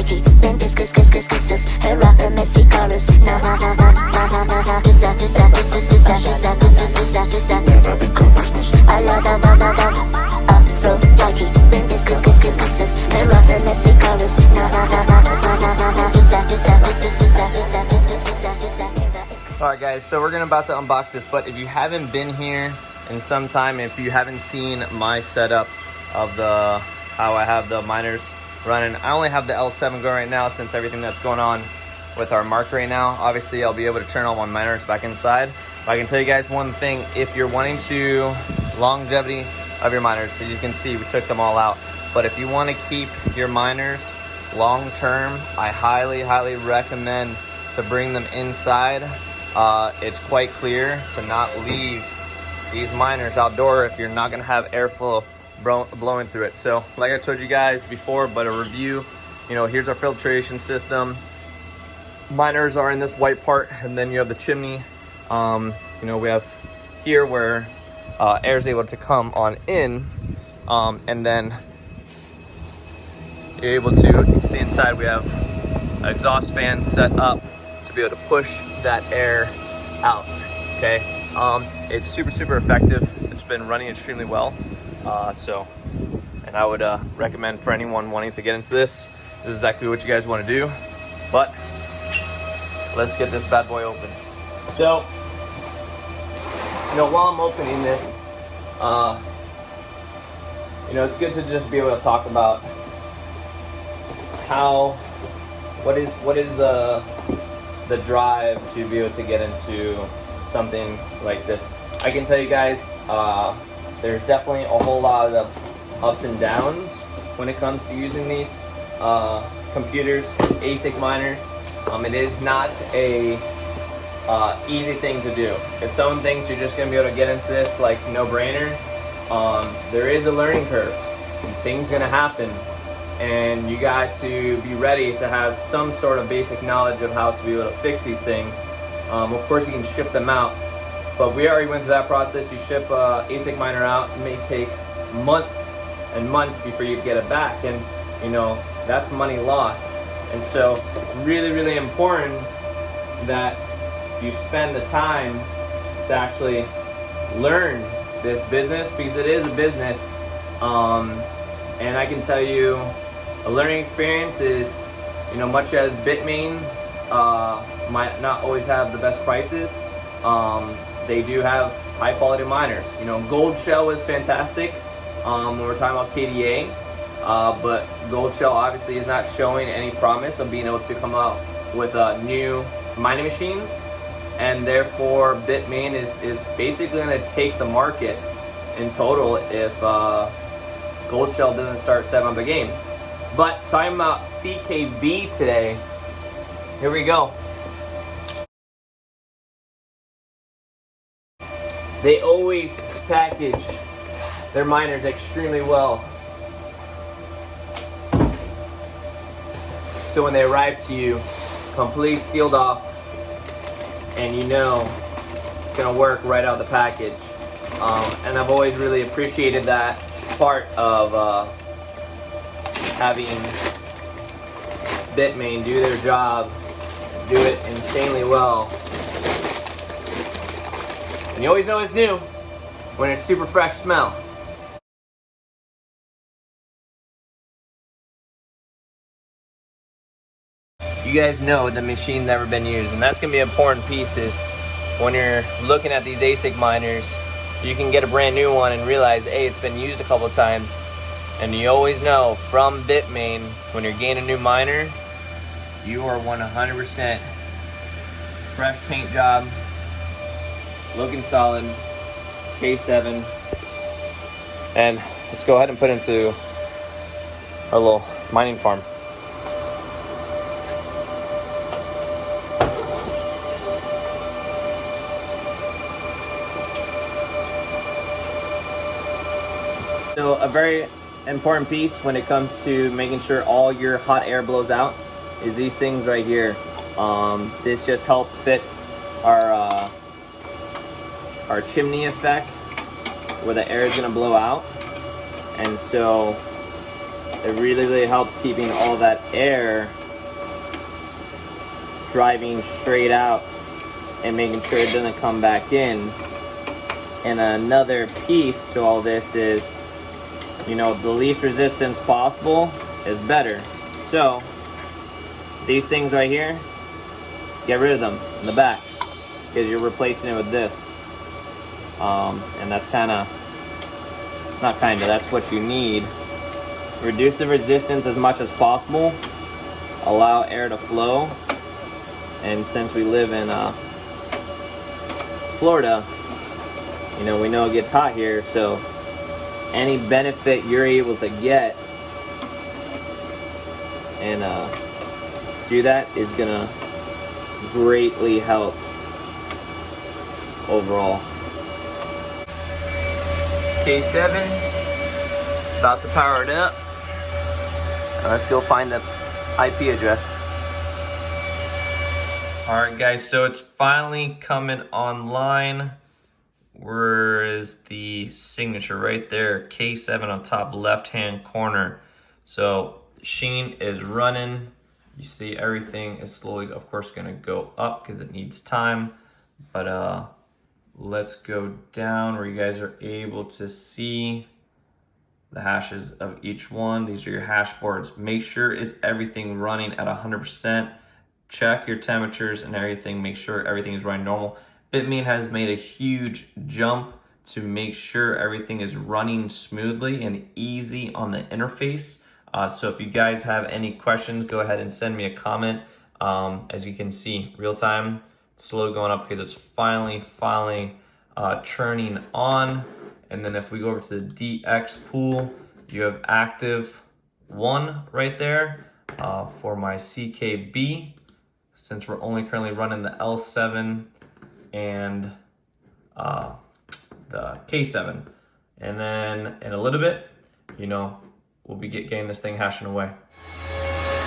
tighty, then this, Hera, Messi, colors, na na na na na na na na, never become Christmas. I love Aphrodite, then this, Hera, Messi, colors, na na na na na. Alright guys, so we're about to unbox this, but if you haven't been here in some time, if you haven't seen my setup of how I have the miners running, I only have the L7 going right now since everything that's going on with our market right now. Obviously I'll be able to turn all my miners back inside, but I can tell you guys one thing: if you're wanting to longevity of your miners, so you can see we took them all out, but if you want to keep your miners long term, I highly recommend to bring them inside. It's quite clear to not leave these miners outdoor if you're not going to have airflow blowing through it. So like I told you guys before, but a review, here's our filtration system. Miners are in this white part, and then you have the chimney. We have here where air is able to come on in, and then you're able to see inside we have an exhaust fan set up to be able to push that air out. Okay, it's super effective. It's been running extremely well. And I would recommend for anyone wanting to get into this. This is exactly what you guys want to do. But let's get this bad boy open. So, while I'm opening this, it's good to just be able to talk about what is the drive to be able to get into something like this. I can tell you guys, there's definitely a whole lot of ups and downs when it comes to using these computers, ASIC miners. It is not a easy thing to do. It's some things you're just gonna be able to get into this like no-brainer. There is a learning curve. Things gonna happen, and you got to be ready to have some sort of basic knowledge of how to be able to fix these things. Of course, you can ship them out, but we already went through that process. You ship a ASIC miner out, it may take months and months before you get it back, and that's money lost. And so it's really important that you spend the time to actually learn this business, because it is a business. And I can tell you, a learning experience is, much as Bitmain might not always have the best prices, they do have high quality miners. Gold Shell is fantastic when we're talking about KDA, but Gold Shell obviously is not showing any promise of being able to come out with new mining machines, and therefore Bitmain is basically going to take the market in total if Gold Shell doesn't start stepping up a game. But talking about CKB today, here we go. They always package their miners extremely well, so when they arrive to you, completely sealed off, and it's gonna work right out of the package. And I've always really appreciated that part of having Bitmain do their job, do it insanely well. And you always know it's new when it's super fresh smell. You guys know the machine's never been used, and that's gonna be an important piece. Is when you're looking at these ASIC miners, you can get a brand new one and realize, hey, it's been used a couple of times. And you always know from Bitmain, when you're getting a new miner, you are 100% fresh paint job, looking solid, K7. And let's go ahead and put it into our little mining farm. So a very important piece when it comes to making sure all your hot air blows out is these things right here. This just helps fits our chimney effect where the air is going to blow out. And so it really helps keeping all that air driving straight out and making sure it doesn't come back in. And another piece to all this is, you know, the least resistance possible is better. So these things right here, get rid of them in the back because you're replacing it with this. And that's that's what you need. Reduce the resistance as much as possible, allow air to flow. And since we live in Florida, you know, we know it gets hot here, so any benefit you're able to get and do that is gonna greatly help overall. K7, about to power it up. Let's go find the IP address. Alright guys, so it's finally coming online. Where is the signature? Right there, K7 on top left hand corner. So Sheen is running. You see everything is slowly, of course, gonna go up because it needs time. But let's go down where you guys are able to see the hashes of each one. These are your hash boards. Make sure is everything running at 100%. Check your temperatures and everything. Make sure everything is running normal. Bitmain has made a huge jump to make sure everything is running smoothly and easy on the interface. So if you guys have any questions, go ahead and send me a comment. As you can see, real time, slow going up because it's finally churning on. And then if we go over to the DX pool, you have active 1 right there for my CKB. Since we're only currently running the L7 and the K7. And then in a little bit, you know, we'll be getting this thing hashing away.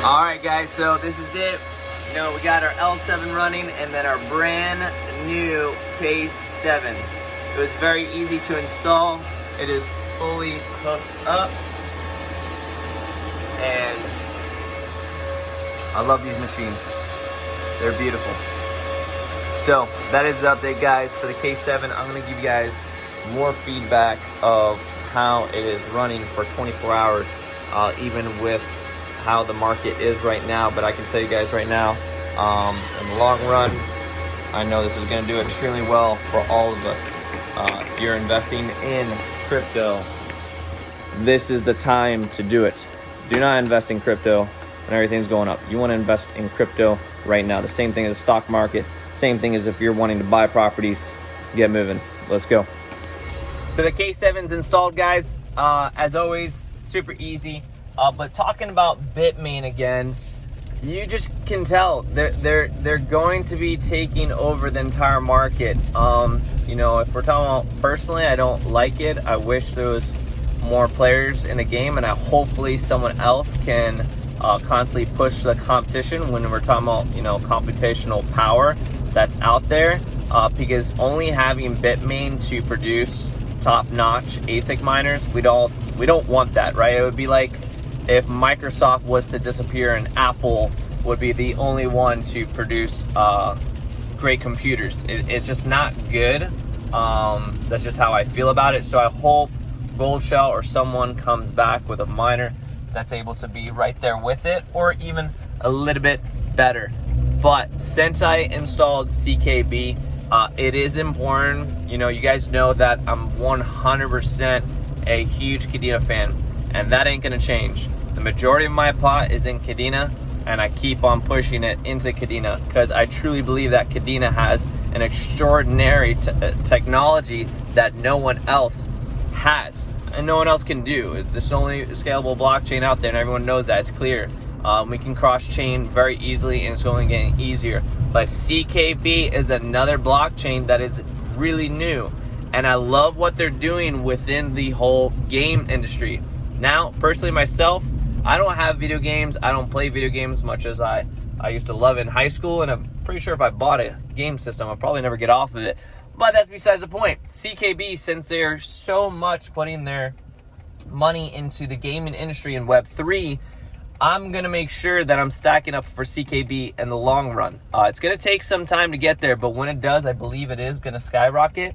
All right, guys, so this is it. You know, we got our L7 running and then our brand new K7. It was very easy to install. It is fully hooked up. And I love these machines. They're beautiful. So that is the update, guys, for the K7. I'm gonna give you guys more feedback of how it is running for 24 hours, even with how the market is right now. But I can tell you guys right now, in the long run, I know this is gonna do extremely well for all of us. If you're investing in crypto, this is the time to do it. Do not invest in crypto when everything's going up. You wanna invest in crypto right now. The same thing as the stock market. Same thing as if you're wanting to buy properties. Get moving. Let's go. So the K7's installed, guys. As always, super easy. But talking about Bitmain again, you just can tell they're going to be taking over the entire market. You know, if we're talking about personally, I don't like it. I wish there was more players in the game, and hopefully someone else can constantly push the competition when we're talking about, you know, computational power that's out there, because only having Bitmain to produce top-notch ASIC miners, we don't want that, right? It would be like if Microsoft was to disappear and Apple would be the only one to produce great computers. It's just not good. That's just how I feel about it. So I hope Goldshell or someone comes back with a miner that's able to be right there with it, or even a little bit better. But since I installed CKB, it is important. You know, you guys know that I'm 100% a huge Kadena fan, and that ain't gonna change. The majority of my pot is in Kadena, and I keep on pushing it into Kadena because I truly believe that Kadena has an extraordinary technology that no one else has and no one else can do. There's only a scalable blockchain out there, and everyone knows that. It's clear. We can cross-chain very easily, and it's only getting easier. But CKB is another blockchain that is really new, and I love what they're doing within the whole game industry. Now, personally myself, I don't have video games. I don't play video games much as I used to love it in high school, and I'm pretty sure if I bought a game system, I'll probably never get off of it. But that's besides the point. CKB, since they're so much putting their money into the gaming industry in Web3, I'm going to make sure that I'm stacking up for CKB in the long run. It's going to take some time to get there, but when it does, I believe it is going to skyrocket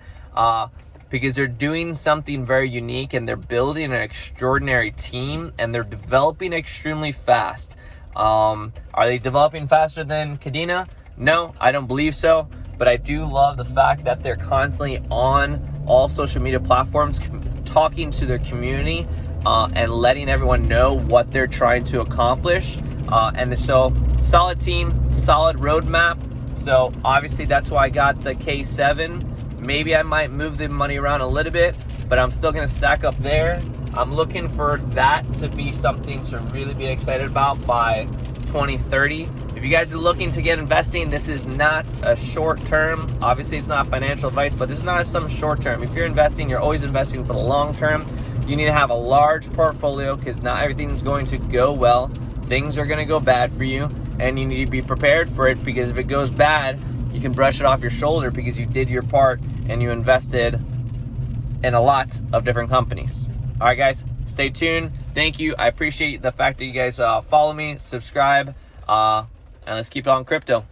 because they're doing something very unique and they're building an extraordinary team and they're developing extremely fast. Are they developing faster than Kadena? No, I don't believe so, but I do love the fact that they're constantly on all social media platforms talking to their community and letting everyone know what they're trying to accomplish. And so solid team, solid roadmap. So obviously that's why I got the K7. Maybe I might move the money around a little bit, but I'm still gonna stack up there. I'm looking for that to be something to really be excited about by 2030. If you guys are looking to get investing, this is not a short term. Obviously it's not financial advice, but this is not some short term. If you're investing, you're always investing for the long term. You need to have a large portfolio because not everything's going to go well. Things are going to go bad for you, and you need to be prepared for it because if it goes bad, you can brush it off your shoulder because you did your part and you invested in a lot of different companies. All right, guys, stay tuned. Thank you. I appreciate the fact that you guys follow me, subscribe, and let's keep it on crypto.